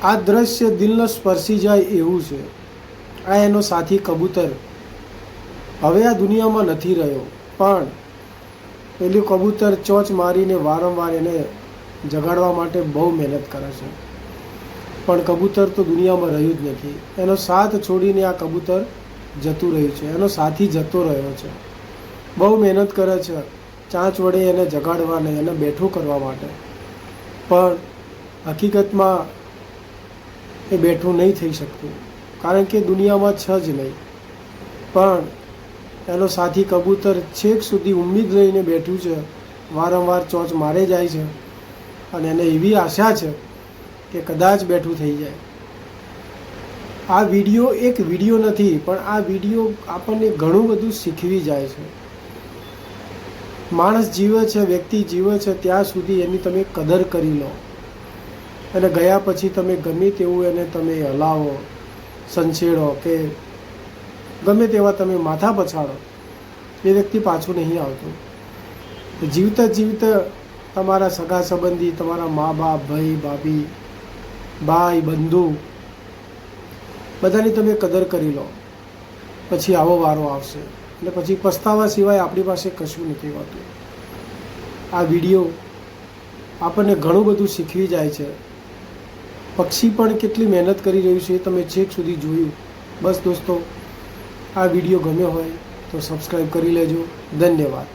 આ દ્રશ્ય દિલને સ્પર્શી જાય એવું છે. આ એનો સાથી કબૂતર હવે આ દુનિયામાં નથી રહ્યો, પણ પેલું કબૂતર ચોચ મારીને વારંવાર એને જગાડવા માટે બહુ મહેનત કરે છે. પણ કબૂતર તો દુનિયામાં રહ્યું જ નથી. એનો સાથ છોડીને આ કબૂતર જતું રહ્યું છે. એનો સાથી જતો રહ્યો છે. બહુ મહેનત કરે છે ચાંચ વડે એને જગાડવાને, એને બેઠું કરવા માટે, પણ હકીકતમાં એ બેઠું નહીં થઈ શકતું, કારણ કે દુનિયામાં છે જ નહીં. પણ એનો સાથી કબૂતર છેક સુધી ઉમ્મીદ લઈને બેઠું છે, વારંવાર ચોચ મારે જાય છે અને એને એવી આશા છે કે કદાચ બેઠું થઈ જાય. આ વિડીયો એક વિડીયો નથી, પણ આ વિડીયો આપણને ઘણું બધું શીખવી જાય છે. માણસ જીવે છે, વ્યક્તિ જીવે છે ત્યાં સુધી એની તમે કદર કરી લો, અને ગયા પછી તમે ગમે તેવું એને તમે હલાવો, સંછેડો કે ગમે તેવા તમે માથા પછાડો, એ વ્યક્તિ પાછું નહીં આવતું. જીવતા જીવતા તમારા સગા સંબંધી, તમારા મા બાપ, ભાઈ ભાભી, ભાઈ બંધુ, બધાની તમે કદર કરી લો, પછી આવો વારો આવશે એટલે પછી પસ્તાવા સિવાય આપણી પાસે કશું નથી હોતું. આ વિડીયો આપણને ઘણું બધું શીખવી જાય છે. પક્ષી પણ કેટલી મહેનત કરી રહ્યું છે એ તમે છેક સુધી જોયું. બસ દોસ્તો, આ વિડીયો ગમ્યો હોય તો સબસ્ક્રાઈબ કરી લેજો. ધન્યવાદ.